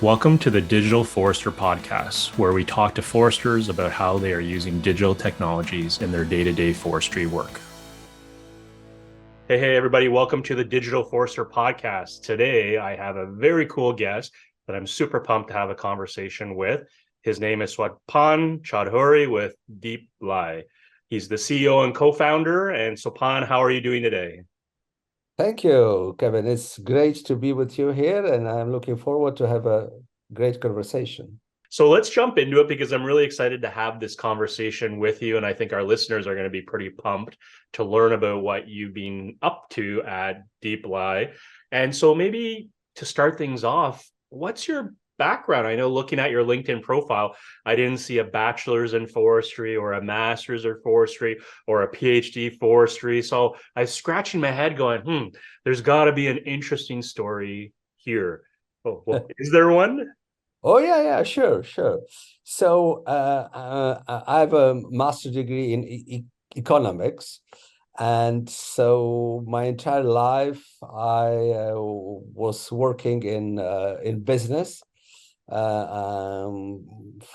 Welcome to the Digital Forester Podcast, where we talk to foresters about how they are using digital technologies in their day-to-day forestry work. Hey, everybody. Welcome to the Digital Forester Podcast. Today, I have a very cool guest that I'm super pumped to have a conversation with. His name is Swapan Chaudhuri with Deeplai. He's the CEO and co-founder. And Swapan, how are you doing today? Thank you, Kevin. It's great to be with you here, and I'm looking forward to have a great conversation. So let's jump into it because I'm really excited to have this conversation with you. And I think our listeners are going to be pretty pumped to learn about what you've been up to at Deeplai. And so maybe to start things off, what's your background? I know looking at your LinkedIn profile, I didn't see a bachelor's in forestry or a master's in forestry or a PhD forestry. So I was scratching my head going, there's got to be an interesting story here. Oh, well, is there one? Oh, yeah, sure. So I have a master's degree in economics, and so my entire life I was working in business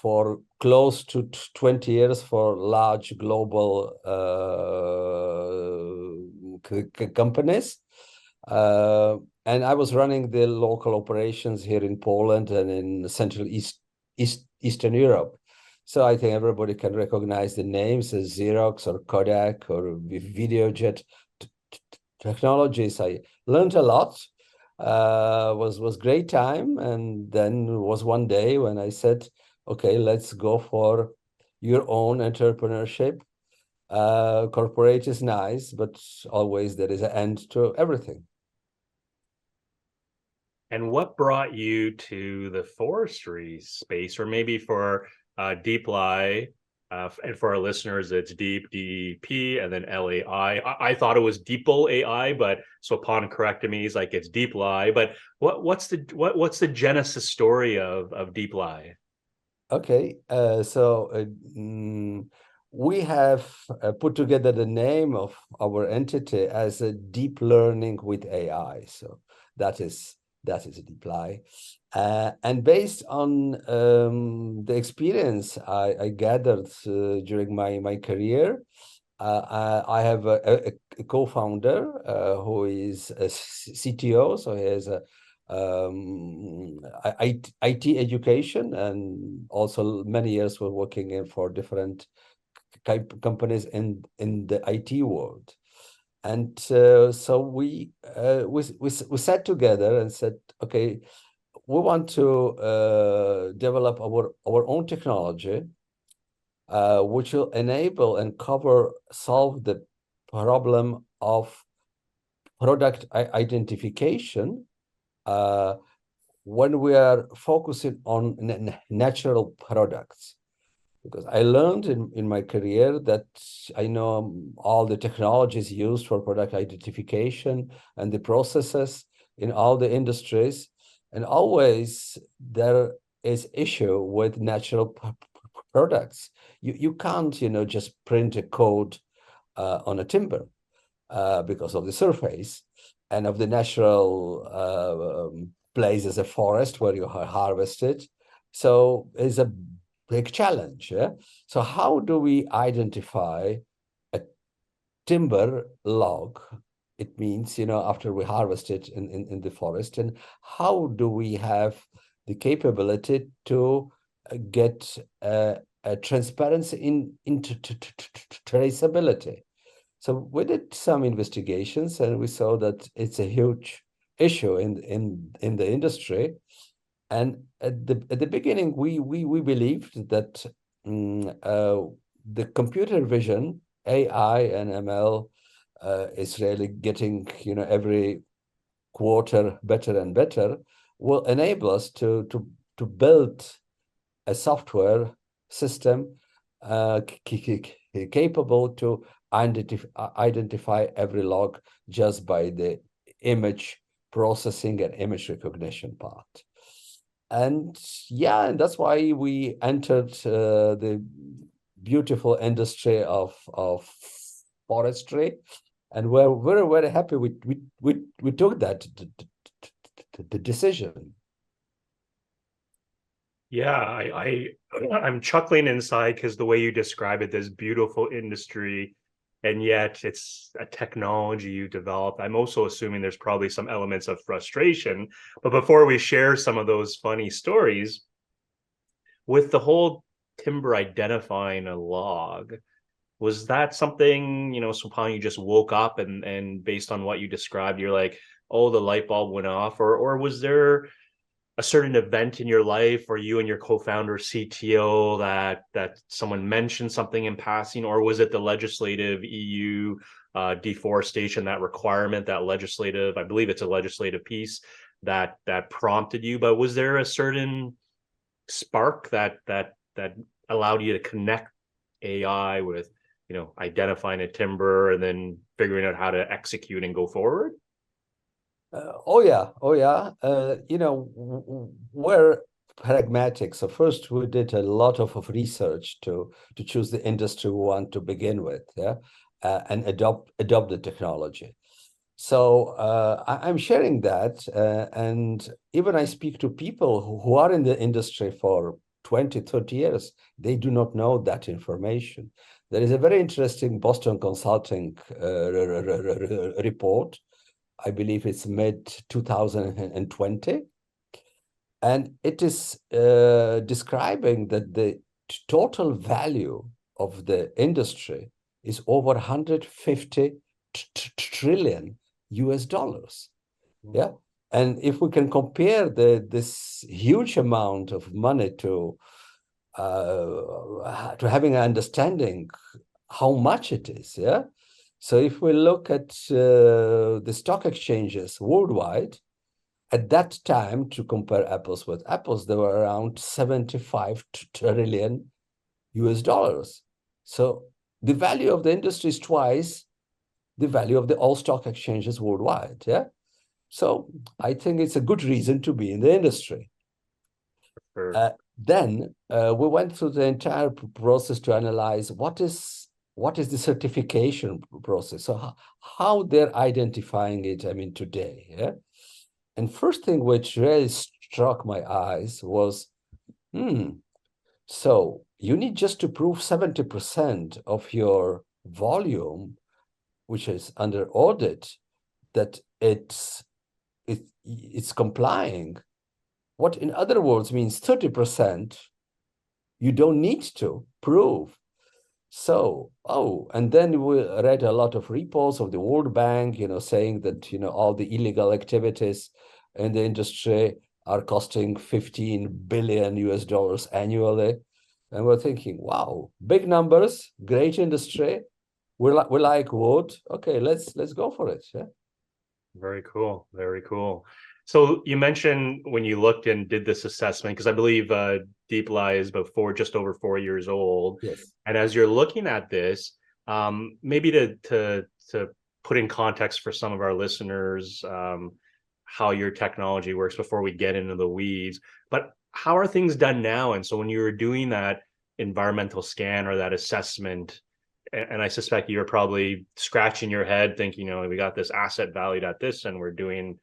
for close to 20 years for large global companies. And I was running the local operations here in Poland and in Central Eastern Europe. So I think everybody can recognize the names as Xerox or Kodak or Videojet technologies. I learned a lot. Was great time, and then was one day when I said, "Okay, let's go for your own entrepreneurship. Corporate is nice, but always there is an end to everything." And what brought you to the forestry space, or maybe for Deeplai, and for our listeners, it's Deep, DEP, and then LAI. I thought it was Deeple AI, but so upon correcting me, he's like it's Deeplai. But what's the genesis story of Deeplai? Okay, we have put together the name of our entity as a deep learning with AI. So that is a Deeplai. And based on the experience I gathered during my career, I have a co-founder who is a CTO, so he has a IT education, and also many years we're working in for different companies in the IT world. And so we sat together and said, okay, we want to develop our own technology, which will enable and solve the problem of product identification uh, when we are focusing on natural products. Because I learned in my career that I know all the technologies used for product identification and the processes in all the industries, and always there is issue with natural products. You can't just print a code on a timber because of the surface and of the natural place as a forest where you harvest it. So it's a big challenge. Yeah? So how do we identify a timber log? It means, after we harvest it in the forest, and how do we have the capability to get a transparency into traceability? So we did some investigations, and we saw that it's a huge issue in the industry. And at the beginning, we believed that the computer vision, AI and ML, is really getting every quarter better and better, will enable us to build a software system capable to identify every log just by the image processing and image recognition part. And yeah, and that's why we entered the beautiful industry of forestry, and we're very happy we took that the decision. Yeah, I'm chuckling inside because the way you describe it, this beautiful industry, and yet it's a technology you developed. I'm also assuming there's probably some elements of frustration. But before we share some of those funny stories, with the whole timber identifying a log, was that something, Swapan, you just woke up and based on what you described, you're like, oh, the light bulb went off, or was there a certain event in your life, or you and your co-founder CTO that someone mentioned something in passing, or was it the legislative EU deforestation, that requirement, that legislative, I believe it's a legislative piece that prompted you, but was there a certain spark that allowed you to connect AI with, identifying a timber and then figuring out how to execute and go forward? Oh yeah, oh yeah. We're pragmatic. So first, we did a lot of research to choose the industry we want to begin with, yeah, and adopt the technology. So I'm sharing that, and even I speak to people who are in the industry for 20, 30 years. They do not know that information. There is a very interesting Boston Consulting report. I believe it's mid 2020. And it is describing that the total value of the industry is over 150 trillion US dollars. Yeah. And if we can compare this huge amount of money to having an understanding how much it is, yeah. So if we look at the stock exchanges worldwide, at that time, to compare apples with apples, there were around 75 trillion US dollars. So the value of the industry is twice the value of the all stock exchanges worldwide. Yeah. So I think it's a good reason to be in the industry. Or Then we went through the entire process to analyze what is the certification process. So how they're identifying it, I mean, today. Yeah. And first thing which really struck my eyes was, so you need just to prove 70% of your volume, which is under audit, that it's complying. What in other words means 30% you don't need to prove. So, and then we read a lot of reports of the World Bank, saying that, all the illegal activities in the industry are costing 15 billion US dollars annually. And we're thinking, wow, big numbers, great industry. We like wood. Okay, let's go for it. Yeah. very cool. Very cool. So you mentioned when you looked and did this assessment, because I believe Deeplai is about just over 4 years old. Yes. And as you're looking at this, maybe to put in context for some of our listeners, how your technology works before we get into the weeds. But how are things done now? And so when you were doing that environmental scan or that assessment, and I suspect you're probably scratching your head thinking, we got this asset valued at this, and we're doing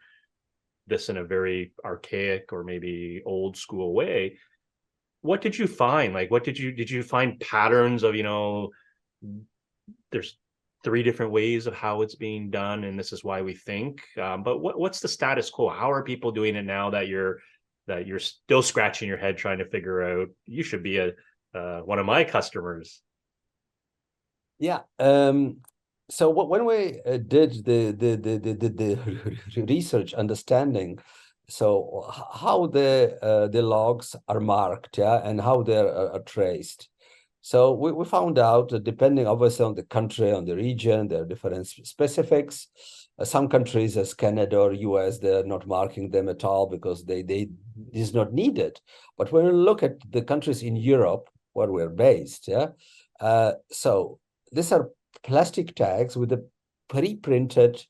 this in a very archaic or maybe old school way. What did you find? Like, did you find patterns of, there's three different ways of how it's being done, and this is why we think. But what's the status quo? How are people doing it now that you're still scratching your head trying to figure out? You should be a one of my customers. Yeah. So when we did the research understanding, so how the logs are marked, yeah, and how they're are traced. So we found out that depending obviously on the country, on the region, there are different specifics. Some countries, as Canada or US, they're not marking them at all because they is not needed. But when we look at the countries in Europe where we're based, yeah, so these are plastic tags with a pre-printed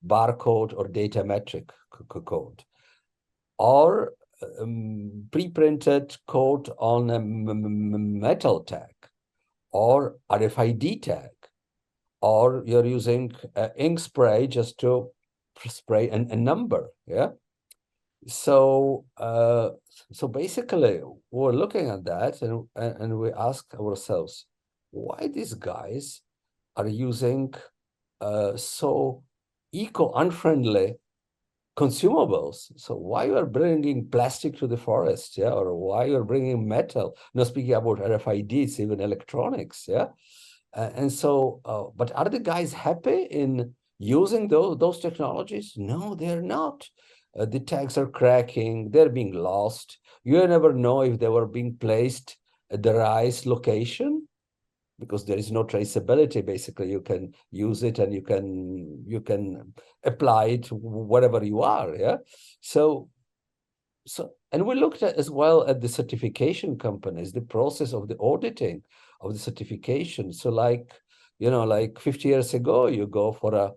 barcode or data metric code, or pre-printed code on a metal tag, or RFID tag, or you're using ink spray just to spray a number. Yeah. So basically, we're looking at that, and we ask ourselves, why these guys are using so eco-unfriendly consumables? So why you are bringing plastic to the forest, yeah, or why you're bringing metal? Not speaking about RFIDs, even electronics, yeah. But are the guys happy in using those technologies? No, they're not. The tags are cracking, they're being lost. You never know if they were being placed at the right location, because there is no traceability. Basically, you can use it and you can apply it wherever you are. Yeah. And we looked at as well at the certification companies, the process of the auditing of the certification. So like 50 years ago, you go for a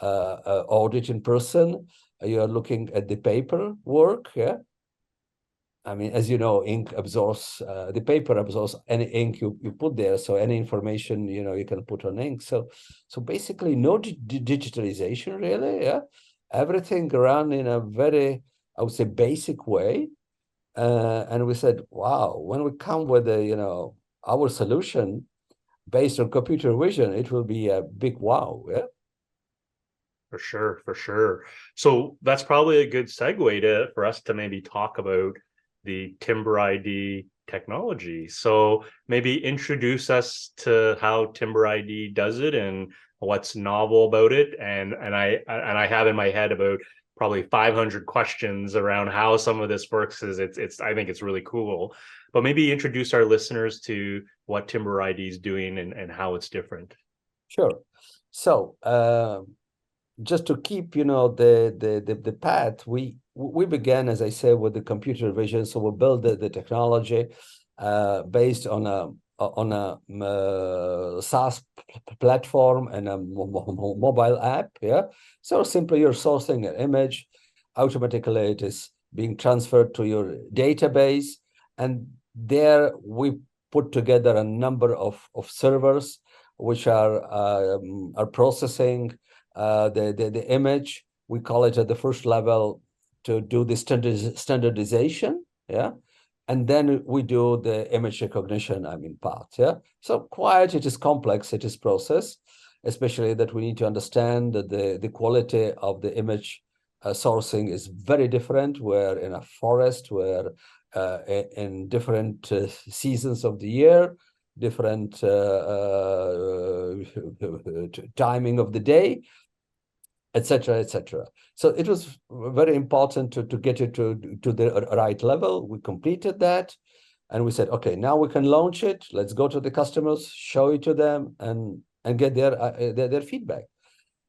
audit in person, you are looking at the paperwork, yeah. I mean, as you know, ink absorbs, the paper absorbs any ink you put there. So any information, you can put on ink. So basically no digitalization really, yeah. Everything run in a very, I would say, basic way. And we said, wow, when we come with our solution based on computer vision, it will be a big wow, yeah. For sure, for sure. So that's probably a good segue for us to maybe talk about the TimberID technology. So maybe introduce us to how TimberID does it and what's novel about it. And I have in my head about probably 500 questions around how some of this works. It's I think it's really cool. But maybe introduce our listeners to what TimberID is doing and how it's different. Sure. So just to keep the path, we began, as I said, with the computer vision. So we built the technology based on a SaaS platform and a mobile app. Yeah. So simply you're sourcing an image, automatically it is being transferred to your database, and there we put together a number of servers which are processing the image. We call it at the first level to do the standardization, yeah, and then we do the image recognition, part, yeah. So it is complex, it is process, especially that we need to understand that the quality of the image sourcing is very different. We're in a forest, where in different seasons of the year, different timing of the day, etc., etc. So it was very important to get it to the right level. We completed that, and we said, okay, now we can launch it. Let's go to the customers, show it to them, and get their feedback.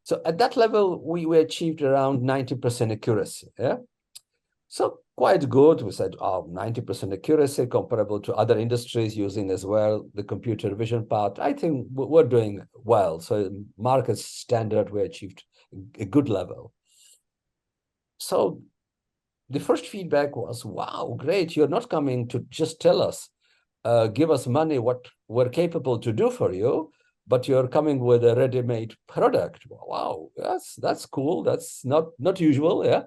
So at that level, we achieved around 90% accuracy. Yeah. So quite good. We said, 90% accuracy comparable to other industries using as well the computer vision part. I think we're doing well. So market standard, we achieved a good level. So the first feedback was, wow, great. You're not coming to just tell us, give us money, what we're capable to do for you, but you're coming with a ready-made product. Wow, that's cool. That's not usual, yeah.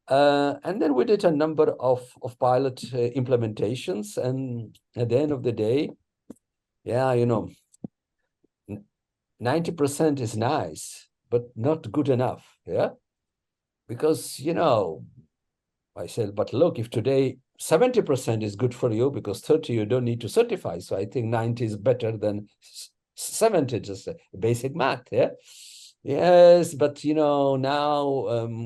And then we did a number of pilot implementations, and at the end of the day, yeah, 90% is nice, but not good enough, yeah. Because I said, but look, if today 70% is good for you, because 30 you don't need to certify. So I think 90 is better than 70, just basic math, yeah. Yes, but now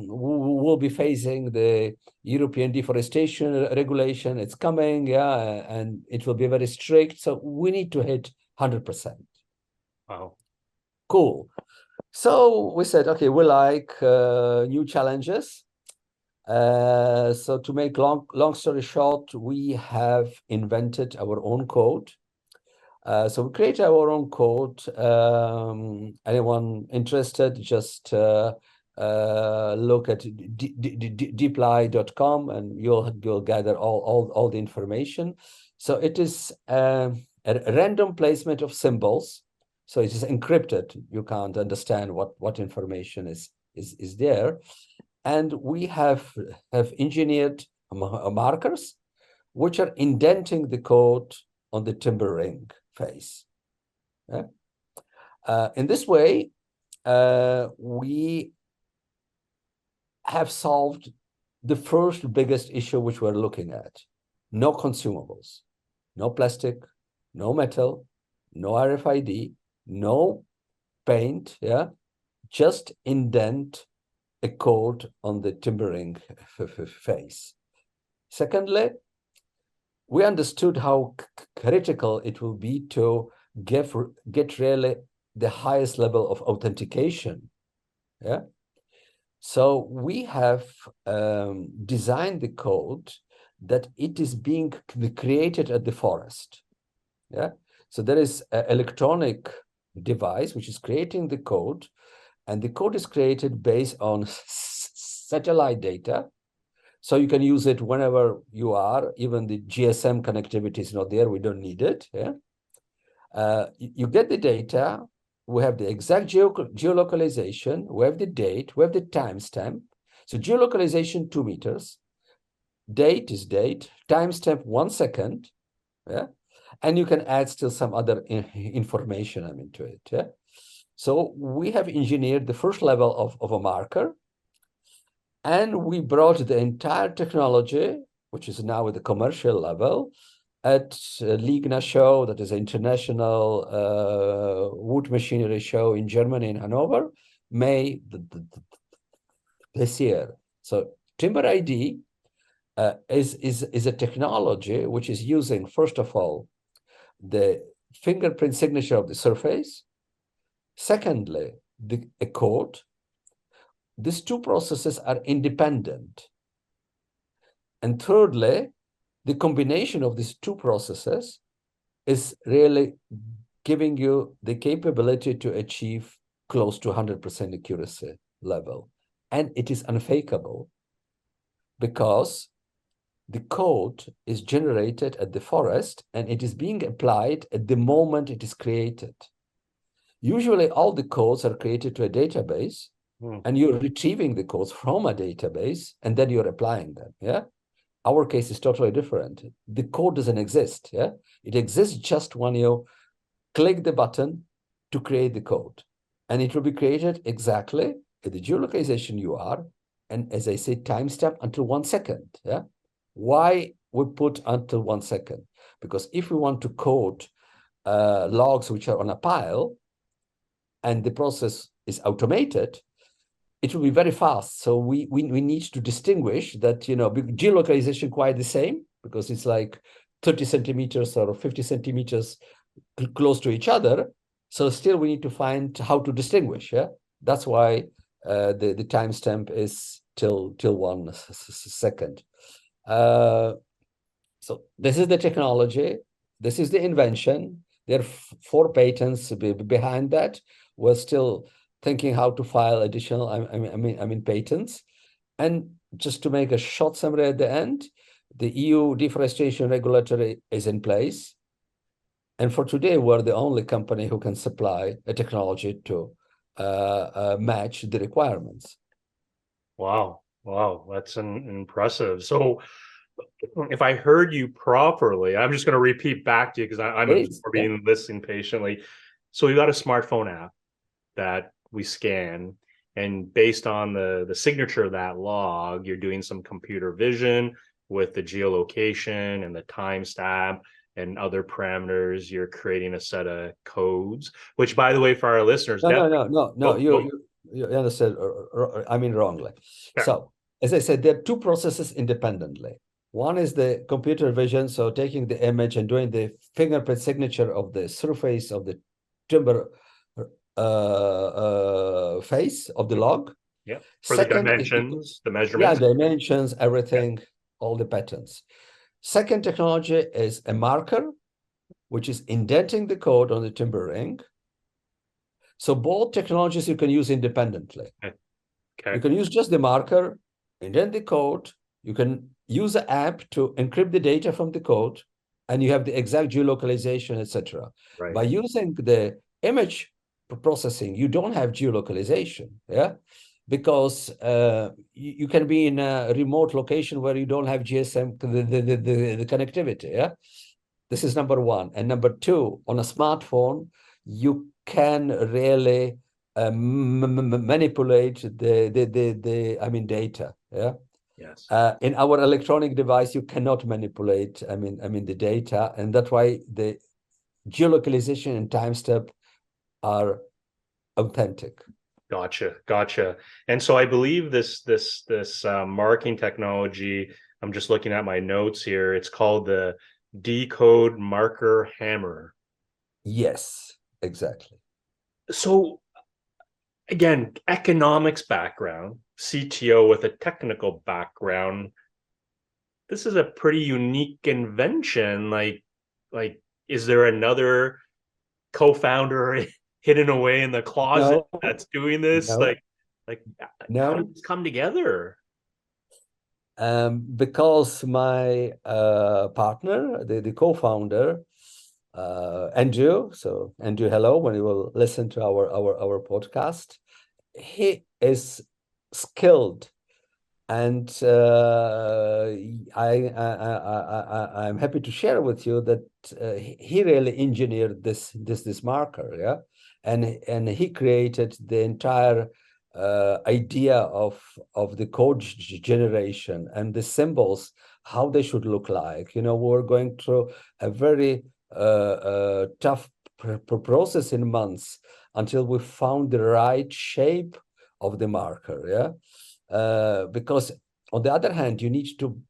we'll be facing the European Deforestation Regulation. It's coming, yeah, and it will be very strict. So we need to hit 100%. Wow. Cool. So we said, okay, we like new challenges. So to make long story short, we have invented our own code. So we create our own code. Anyone interested, just look at Deeplai.com and you'll gather all the information. So it is a random placement of symbols. So it is encrypted. You can't understand what information is there. And we have engineered markers which are indenting the code on the timber ring face. Yeah? In this way, we have solved the first biggest issue which we're looking at. No consumables, no plastic, no metal, no RFID, no paint, yeah, just indent a code on the timbering face. Secondly, we understood how critical it will be to get really the highest level of authentication. Yeah. So we have designed the code that it is being created at the forest. Yeah. So there is an electronic device which is creating the code, and the code is created based on satellite data. So you can use it whenever you are. Even the GSM connectivity is not there. We don't need it. Yeah. You get the data. We have the exact geolocalization. We have the date. We have the timestamp. So geolocalization 2 meters. Date is date. Timestamp 1 second. Yeah. And you can add still some other information to it. Yeah. So we have engineered the first level of a marker. And we brought the entire technology, which is now at the commercial level, at Ligna show, that is an international wood machinery show in Germany, in Hanover, May this year. So TimberID is a technology which is using, first of all, the fingerprint signature of the surface. Secondly, a code. These two processes are independent. And thirdly, the combination of these two processes is really giving you the capability to achieve close to 100% accuracy level. And it is unfakeable because the code is generated at the forest and it is being applied at the moment it is created. Usually all the codes are created to a database, and you're retrieving the codes from a database and then you're applying them. Yeah. Our case is totally different. The code doesn't exist. Yeah. It exists just when you click the button to create the code. And it will be created exactly at the geolocalization you are. And as I say, timestamp until 1 second. Yeah. Why we put until 1 second? Because if we want to code logs which are on a pile and the process is automated, it will be very fast. So we need to distinguish that, geolocalization quite the same, because it's like 30 centimeters or 50 centimeters close to each other. So still we need to find how to distinguish. Yeah, that's why the timestamp is till 1 second. So this is the technology. This is the invention. There are 4 patents behind that. We're still thinking how to file additional, patents. And just to make a short summary at the end, the EU Deforestation Regulatory is in place. And for today, we're the only company who can supply a technology to match the requirements. Wow. That's impressive. So if I heard you properly, I'm just going to repeat back to you because I'm absorbing, listening patiently. So you got a smartphone app that we scan, and based on the signature of that log, you're doing some computer vision with the geolocation and the timestamp and other parameters. You're creating a set of codes, which, by the way, for our listeners, no, you understand wrongly. Yeah. So as I said, there are 2 processes independently. One is the computer vision, so taking the image and doing the fingerprint signature of the surface of the timber face of the log. Yeah. For the dimensions, the measurements. Yeah, dimensions, everything, all the patterns. Second technology is a marker, which is indenting the code on the timber ring. So both technologies you can use independently. Okay. You can use just the marker, indent the code. You can use the app to encrypt the data from the code, and you have the exact geolocalization, etc. Right. By using the image processing, you don't have geolocalization. Yeah. because you can be in a remote location where you don't have GSM, the connectivity. Yeah, this is number one. And number two, on a smartphone, you can really manipulate the data. Yeah. Yes. In our electronic device, you cannot manipulate, the data, and that's why the geolocalization and timestamp are authentic. Gotcha. And so I believe this marking technology, I'm just looking at my notes here. It's called the decode marker hammer. Yes, exactly. So again, economics background, CTO with a technical background. This is a pretty unique invention. Like, is there another co-founder hidden away in the closet No, that's doing this? no, Like, how did no. this come together? Because my partner, the co-founder, Andrew, so Andrew, hello, when you will listen to our podcast, he is skilled. And I'm happy to share with you that he really engineered this marker, yeah, and he created the entire idea of the code generation and the symbols, how they should look like. You know, we're going through a very tough process in months until we found the right shape of the marker, yeah. Because on the other hand, you need to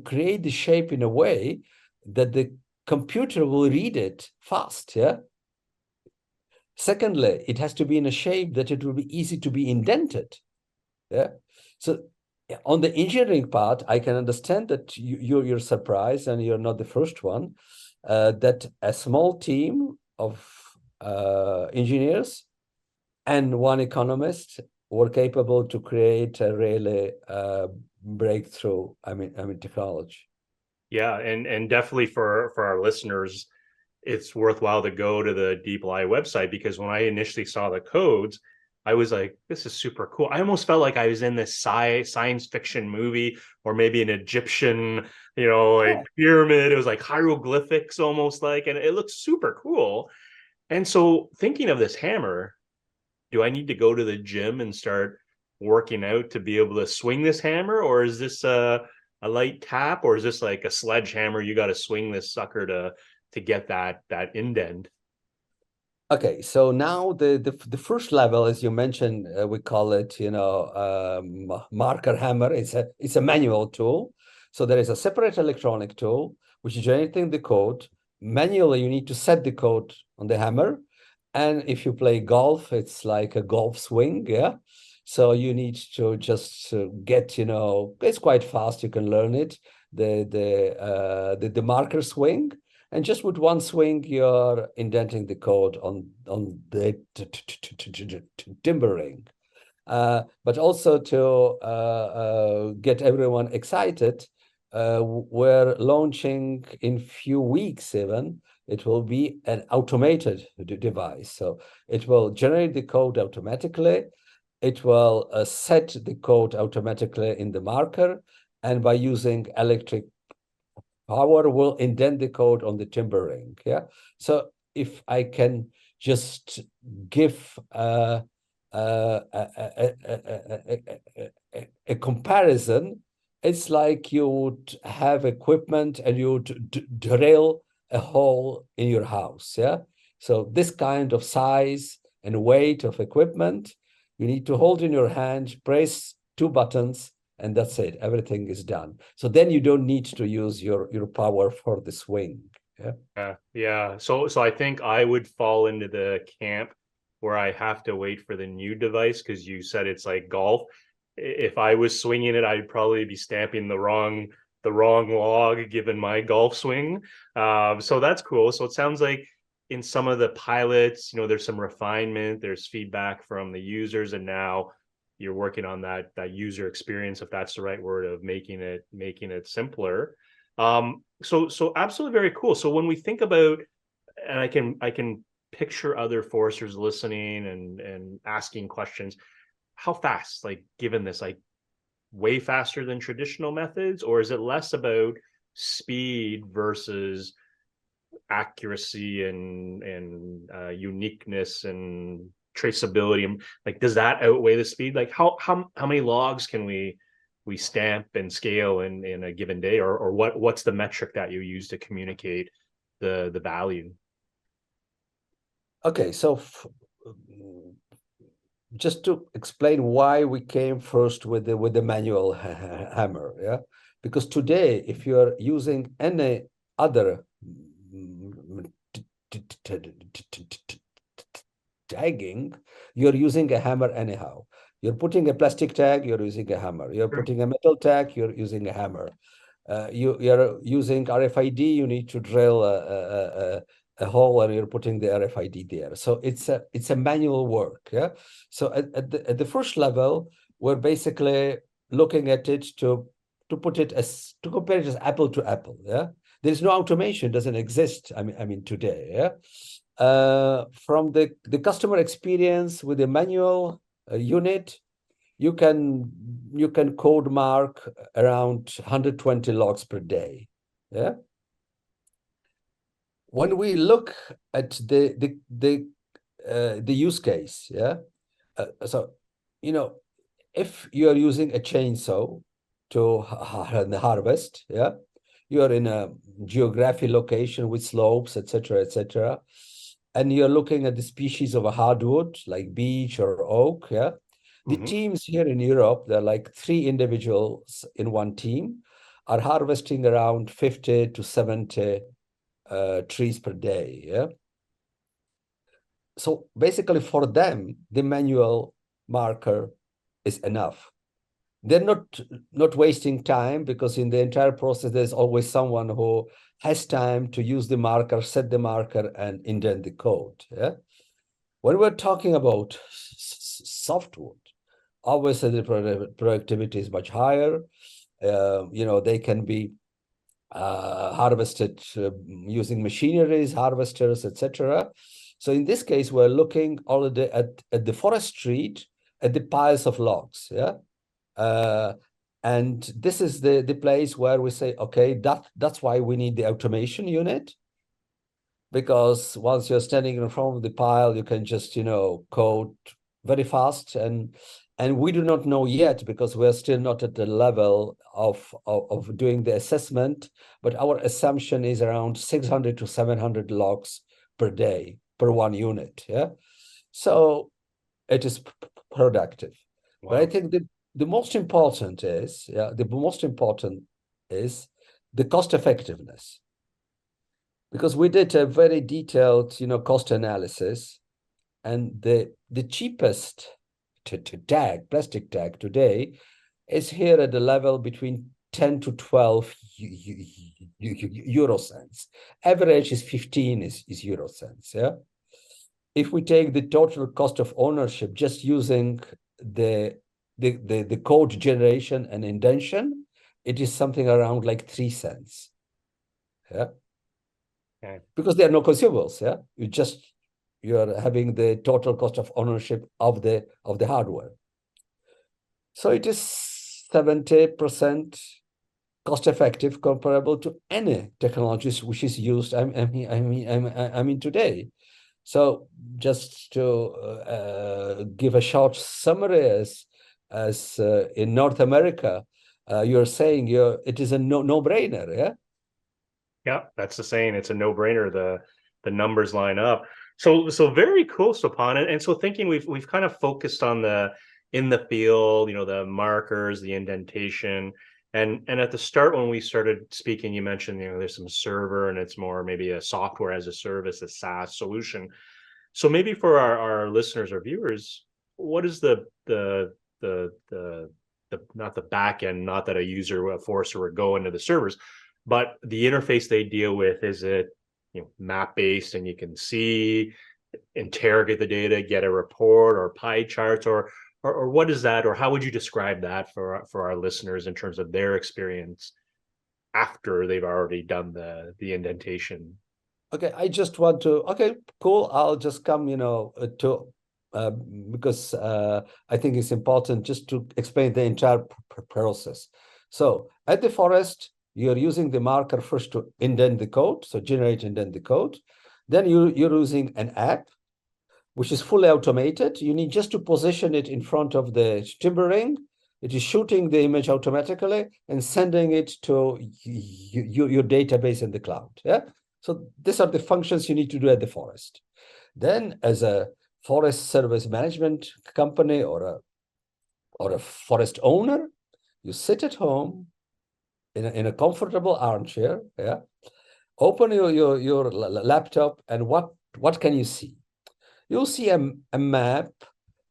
create the shape in a way that the computer will read it fast. Yeah. Secondly, it has to be in a shape that it will be easy to be indented. Yeah. So on the engineering part, I can understand that you're surprised, and you're not the first one, that a small team of engineers and one economist were capable to create a really breakthrough. Technology. Yeah, and definitely for our listeners, it's worthwhile to go to the Deeplai website, because when I initially saw the codes, I was like, this is super cool. I almost felt like I was in this science fiction movie, or maybe an Egyptian, like Yeah. pyramid. It was like hieroglyphics almost like, and it looks super cool. And so thinking of this hammer, do I need to go to the gym and start working out to be able to swing this hammer? Or is this a light tap? Or is this like a sledgehammer? You got to swing this sucker to get that indent. Okay, so now the first level, as you mentioned, we call it, marker hammer. It's a manual tool. So there is a separate electronic tool which is generating the code. Manually, you need to set the code on the hammer. And if you play golf, it's like a golf swing, yeah. So you need to just get, it's quite fast. You can learn it. The marker swing. And just with one swing, you're indenting the code on the timbering. But also to get everyone excited, we're launching in few weeks even. It will be an automated device. So it will generate the code automatically. It will set the code automatically in the marker. And by using electric power will indent the code on the timbering. Yeah. So if I can just give a comparison, it's like you would have equipment and you would drill a hole in your house. Yeah. So this kind of size and weight of equipment, you need to hold in your hand, press two buttons, and that's it. Everything is done. So then you don't need to use your power for the swing. Yeah. Yeah. So I think I would fall into the camp where I have to wait for the new device, because you said it's like golf. If I was swinging it, I'd probably be stamping the wrong log given my golf swing. So that's cool. So it sounds like in some of the pilots, there's some refinement, there's feedback from the users, and now you're working on that user experience, if that's the right word, of making it simpler. So absolutely very cool. So when we think about, and I can picture other foresters listening and asking questions. how fast, like given this, like way faster than traditional methods, or is it less about speed versus accuracy and uniqueness and traceability? Like, does that outweigh the speed? Like, how many logs can we stamp and scale in a given day, or what's the metric that you use to communicate the value? Okay, so just to explain why we came first with the manual hammer, yeah, because today if you are using any other tagging, you're using a hammer anyhow. You're putting a plastic tag, you're using a hammer. You're putting a metal tag, you're using a hammer. You're using RFID, you need to drill a hole and you're putting the RFID there. So it's a manual work, yeah. So at the first level, we're basically looking at it to put it as to compare it as apple to apple, yeah. There's no automation, doesn't exist. I mean today, yeah. From the customer experience with the manual unit, you can code mark around 120 logs per day. Yeah. When we look at the use case, yeah. So, if you are using a chainsaw to harvest, yeah, you are in a geographic location with slopes, etc., and you're looking at the species of a hardwood like beech or oak, yeah. The teams here in Europe, they're like 3 individuals in one team, are harvesting around 50 to 70 trees per day, yeah. So basically for them, the manual marker is enough. They're not wasting time, because in the entire process, there's always someone who has time to use the marker, set the marker, and indent the code. Yeah. When we're talking about softwood, obviously the productivity is much higher. They can be harvested using machineries, harvesters, etc. So in this case, we're looking already at the forest street, at the piles of logs. Yeah. And this is the place where we say, okay, that's why we need the automation unit, because once you're standing in front of the pile, you can just code very fast, and we do not know yet, because we're still not at the level of doing the assessment, but our assumption is around 600 to 700 logs per day per one unit. Yeah, so it is productive. Wow. But I think the most important is, the cost effectiveness, because we did a very detailed cost analysis, and the cheapest to tag, plastic tag today, is here at the level between 10 to 12 euro cents. Average is 15 is euro cents. Yeah. If we take the total cost of ownership just using the code generation and indentation, it is something around like 3 cents. Yeah. Okay. Because there are no consumables. Yeah. You're having the total cost of ownership of the hardware. So it is 70% cost effective, comparable to any technologies which is used. I mean today. So just to give a short summary, as in North America, you're saying it is a no-brainer, yeah? Yeah, that's the saying. It's a no-brainer. The numbers line up. So very cool, Swapan. And so thinking we've kind of focused on the in the field, the markers, the indentation. And at the start when we started speaking, you mentioned, there's some server and it's more maybe a software as a service, a SaaS solution. So maybe for our listeners or viewers, what is the not the back end, not that a user, a forester would go into the servers, but the interface they deal with, is it map based and you can see, interrogate the data, get a report or pie charts, or what is that, or how would you describe that for our listeners in terms of their experience after they've already done the indentation? Okay, I just want to, okay, cool. I'll just come, to because I think it's important just to explain the entire process. So at the forest, you're using the marker first to indent the code, so generate indent the code. Then you're using an app, which is fully automated. You need just to position it in front of the timber ring. It is shooting the image automatically and sending it to your database in the cloud. Yeah. So these are the functions you need to do at the forest. Then, as a forest service management company or a forest owner, you sit at home in a comfortable armchair. Yeah. Open your laptop, and what can you see? You'll see a map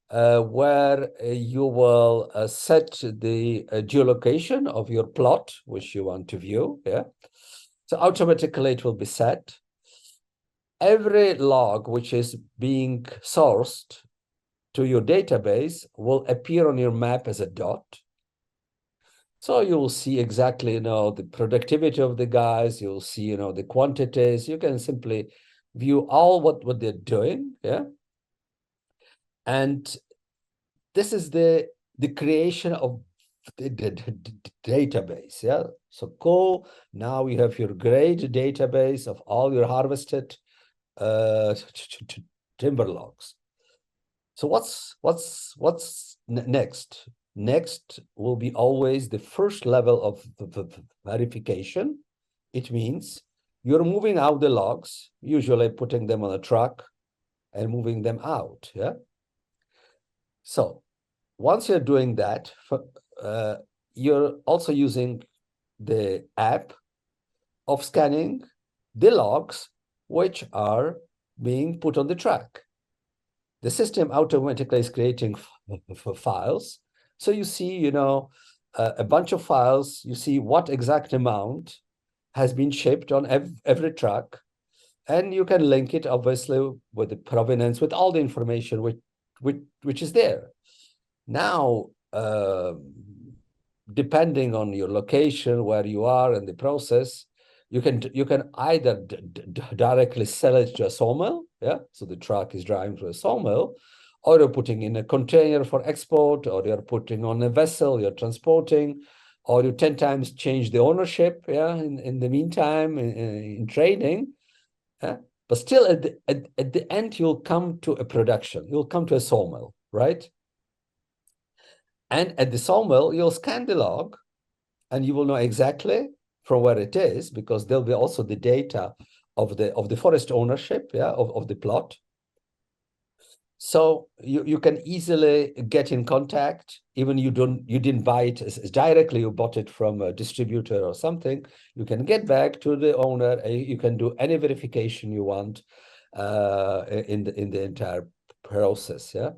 where you will set the geolocation of your plot, which you want to view. Yeah. So automatically it will be set. Every log which is being sourced to your database will appear on your map as a dot. So you will see exactly, the productivity of the guys. You'll see, the quantities. You can simply view all what they're doing. Yeah. And this is the creation of the database. Yeah. So cool. Now you have your great database of all your harvested timber logs. So what's next? Next will be always the first level of the verification. It means you're moving out the logs, usually putting them on a truck and moving them out. Yeah. So once you're doing that, you're also using the app of scanning the logs which are being put on the track. The system automatically is creating files. So you see, a bunch of files. You see what exact amount has been shipped on every truck. And you can link it, obviously, with the provenance, with all the information which is there. Now, depending on your location, where you are in the process, you can either directly sell it to a sawmill. Yeah. So the truck is driving to a sawmill, or you're putting in a container for export, or you're putting on a vessel, you're transporting, or you 10 times change the ownership. Yeah. In the meantime, in trading. Yeah? But still at the end, you'll come to a production. You'll come to a sawmill, right? And at the sawmill, you'll scan the log and you will know exactly from where it is, because there'll be also the data of the forest ownership, yeah, of the plot. So you can easily get in contact, even you didn't buy it as directly, you bought it from a distributor or something. You can get back to the owner. You can do any verification you want in the entire process. Yeah,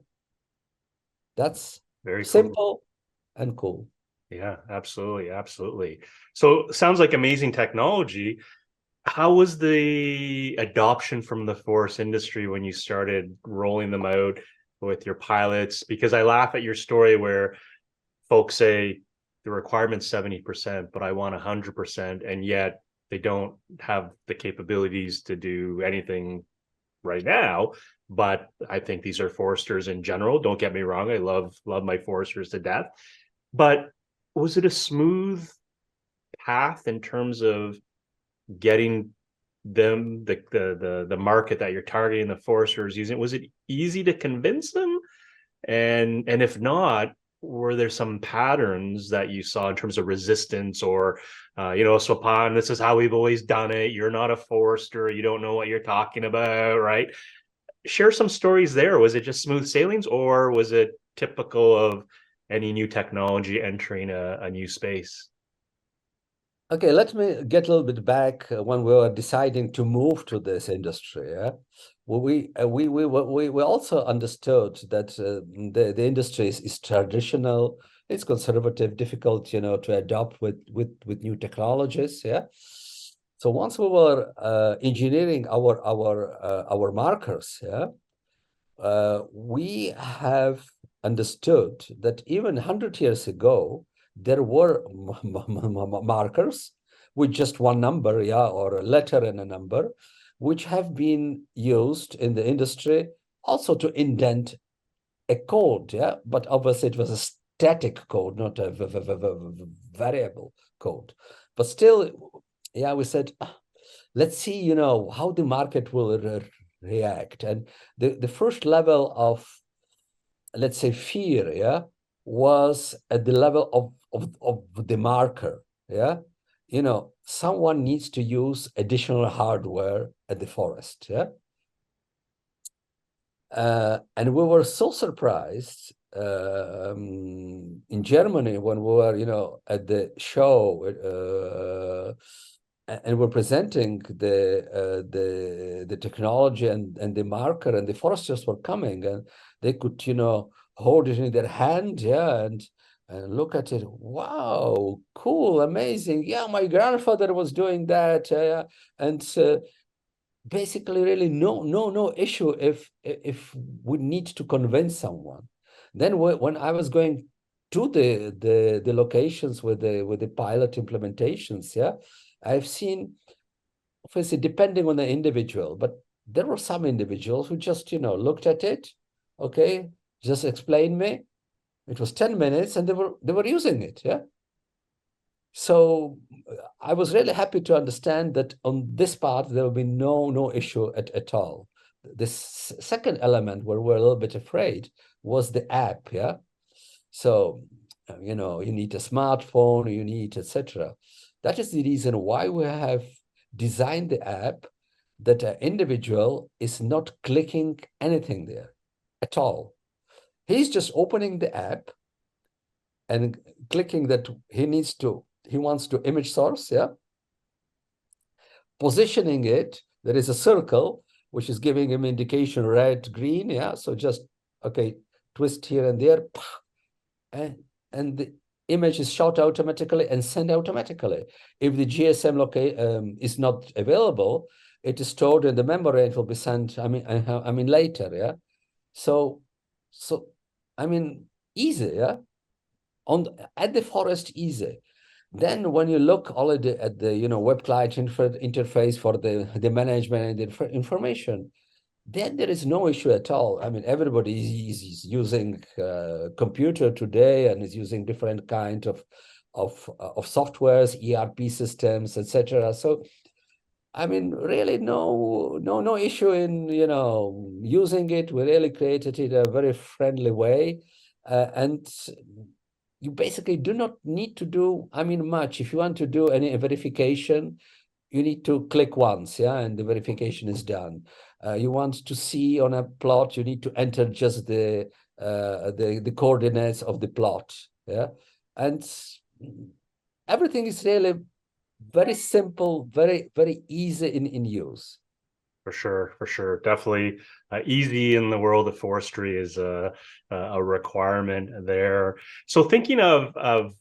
that's Very cool. simple and cool. Yeah, absolutely, absolutely. So sounds like amazing technology. How was the adoption from the forest industry when you started rolling them out with your pilots? Because I laugh at your story where folks say the requirement's 70%, but I want 100%, and yet they don't have the capabilities to do anything right now. But I think these are foresters in general. Don't get me wrong. I love my foresters to death. But was it a smooth path in terms of getting them the market that you're targeting, the foresters using? Was it easy to convince them? And if not, were there some patterns that you saw in terms of resistance, or Swapan, this is how we've always done it, you're not a forester, you don't know what you're talking about, right? Share some stories there. Was it just smooth sailings, or was it typical of any new technology entering a new space? Okay, let me get a little bit back when we were deciding to move to this industry. Yeah, well, we also understood that the industry is traditional, it's conservative, difficult, to adopt with new technologies. Yeah, so once we were engineering our markers, yeah, we have understood that even 100 years ago, there were markers with just one number, yeah, or a letter and a number, which have been used in the industry also to indent a code, yeah, but obviously it was a static code, not a variable code. But still, yeah, we said, let's see, you know, how the market will react. And the first level of, let's say, fear, yeah, was at the level of the marker, yeah. You know, someone needs to use additional hardware at the forest, yeah. And we were so surprised in Germany when we were, you know, at the show, and we're presenting the technology and the marker, and the foresters were coming, and they could, you know, hold it in their hand, yeah, and look at it. Wow, cool, amazing. Yeah, my grandfather was doing that, and basically really no issue if we need to convince someone. Then when I was going to the locations with the pilot implementations, yeah, I've seen, obviously depending on the individual, but there were some individuals who just, you know, looked at it, okay, just explain me. It was 10 minutes and they were using it, yeah. So I was really happy to understand that on this part, there will be no issue at all. This second element where we're a little bit afraid was the app, yeah? So, you know, you need a smartphone, you need, etc. That is the reason why we have designed the app that an individual is not clicking anything there at all. He's just opening the app and clicking that he wants to image source, yeah, positioning it. There is a circle which is giving him indication red, green, yeah. So just, okay, twist here and there, and the image is shot automatically and sent automatically. If the GSM is not available, it is stored in the memory and will be sent, I mean later, yeah. So I mean, easy, yeah. At the forest, easy. Then when you look already at the, you know, web client interface for the management and the information, then there is no issue at all. I mean, everybody is using computer today and is using different kind of softwares, ERP systems, etc. So I mean, really no issue in, you know, using it. We really created it in a very friendly way, and you basically do not need to do, I mean, much. If you want to do any verification, you need to click once, yeah, and the verification is done. You want to see on a plot, you need to enter just the coordinates of the plot, yeah, and everything is really very simple, very easy in use. For sure. Definitely easy in the world of forestry is a requirement there. So thinking of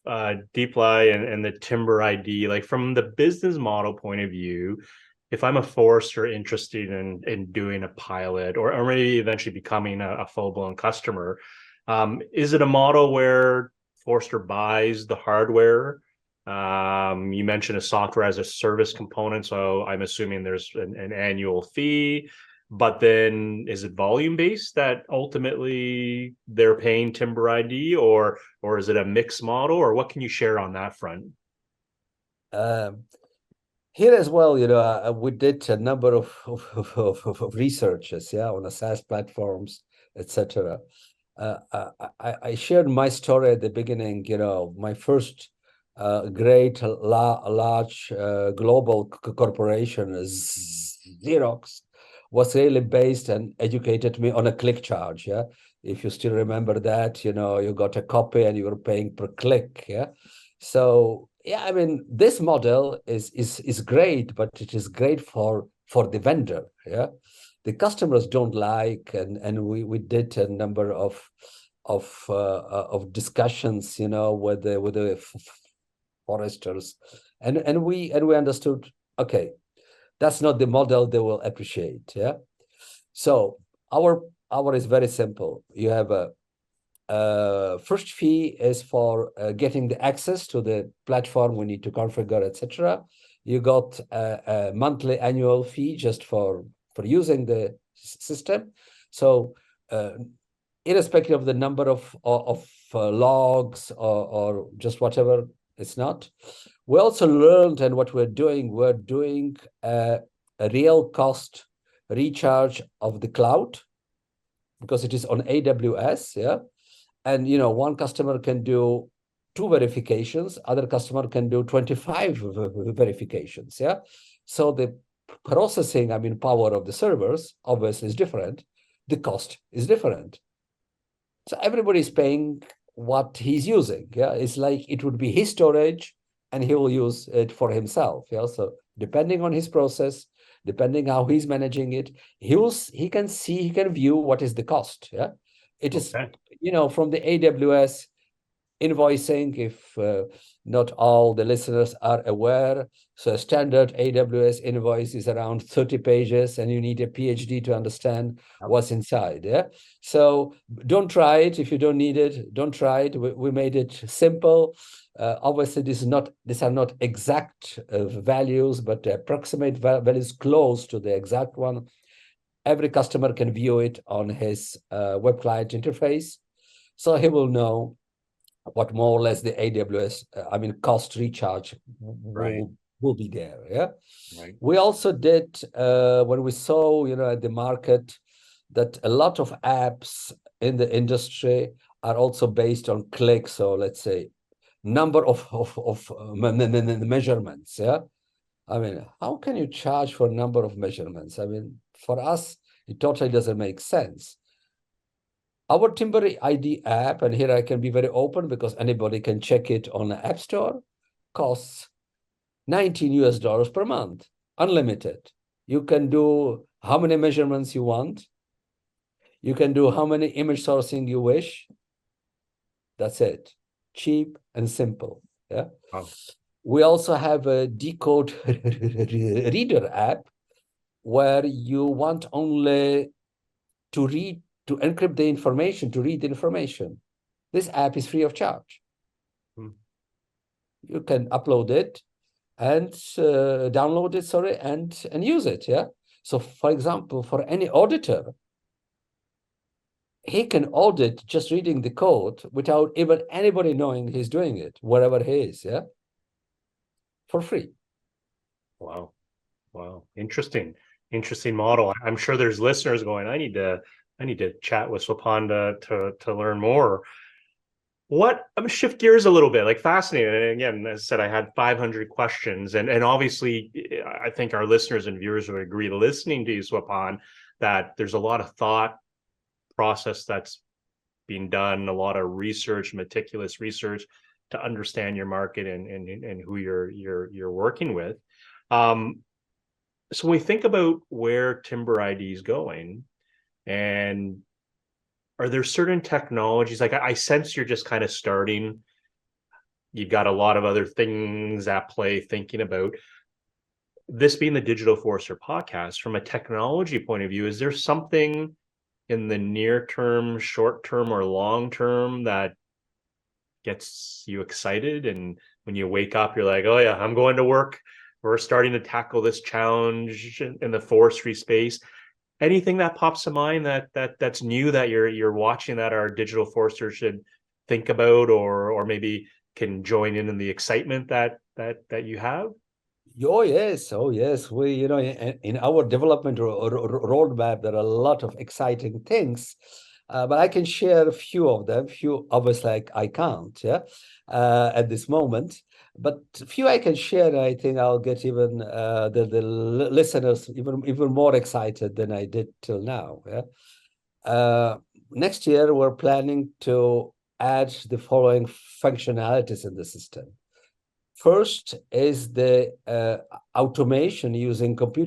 Deeplai and the TimberID, like from the business model point of view, if I'm a forester interested in doing a pilot or maybe eventually becoming a full-blown customer, is it a model where forester buys the hardware? You mentioned a software as a service component, so I'm assuming there's an annual fee, but then is it volume based that ultimately they're paying TimberID, or is it a mixed model, or what can you share on that front? Here as well, you know, we did a number of researches, yeah, on the SaaS platforms, etc. I shared my story at the beginning. You know, my first great large global corporation, Xerox, was really based and educated me on a click charge. Yeah, if you still remember that, you know, you got a copy and you were paying per click. Yeah, so yeah, I mean, this model is great, but it is great for the vendor. Yeah, the customers don't like, and we did a number of discussions, you know, with the foresters, and we understood, okay, that's not the model they will appreciate. Yeah, so our is very simple. You have a first fee is for getting the access to the platform we need to configure, etc. You got a monthly annual fee just for using the system. So irrespective of the number of logs or just whatever it's not. We also learned, and what we're doing a real cost recharge of the cloud, because it is on AWS, yeah. And one customer can do 2 verifications, other customer can do 25 verifications, yeah. So the processing, power of the servers obviously is different. The cost is different. So everybody's paying what he's using. Yeah, it's like it would be his storage and he will use it for himself. Yeah, so depending on his process, depending how he's managing it, he can view what is the cost. Yeah, it is, Okay. from the AWS invoicing, if not all the listeners are aware. So a standard AWS invoice is around 30 pages, and you need a PhD to understand what's inside. Yeah. So don't try it if you don't need it. Don't try it. We made it simple. Obviously, these are not exact values, but approximate values close to the exact one. Every customer can view it on his web client interface, so he will know what more or less the AWS, cost recharge Right. will be there. Yeah. Right. We also did, when we saw, at the market, that a lot of apps in the industry are also based on clicks. So let's say number of measurements. Yeah. How can you charge for number of measurements? For us, it totally doesn't make sense. Our TimberID app, and here I can be very open because anybody can check it on the App Store, costs $19 per month, unlimited. You can do how many measurements you want. You can do how many image sourcing you wish. That's it. Cheap and simple. Yeah. Wow. We also have a decode reader app where you want only to encrypt the information, to read the information. This app is free of charge. You can upload it and download it, and use it. Yeah. So, for example, for any auditor, he can audit just reading the code without even anybody knowing he's doing it, wherever he is. Yeah. For free. Wow. Wow. Interesting model. I'm sure there's listeners going, I need to chat with Swapan to learn more. I'm gonna shift gears a little bit, like fascinating. And again, as I said, I had 500 questions, and obviously, I think our listeners and viewers would agree, listening to you, Swapan, that there's a lot of thought process that's being done, a lot of research, meticulous research to understand your market and who you're working with. So when we think about where TimberID is going, and are there certain technologies, like I sense you're just kind of starting, you've got a lot of other things at play thinking about this being the Digital Forester podcast. From a technology point of view, is there something in the near term, short term, or long term that gets you excited, and when you wake up you're like, oh yeah, I'm going to work, we're starting to tackle this challenge in the forestry space? Anything that pops to mind that's new that you're watching that our digital foresters should think about, or maybe can join in the excitement that you have? Oh yes, oh yes. We, in our development roadmap, there are a lot of exciting things, but I can share a few of them. Few, obviously, I can't, yeah, at this moment. But few I can share. I think I'll get even the listeners even more excited than I did till now. Yeah. Next year, we're planning to add the following functionalities in the system. First is the automation using computer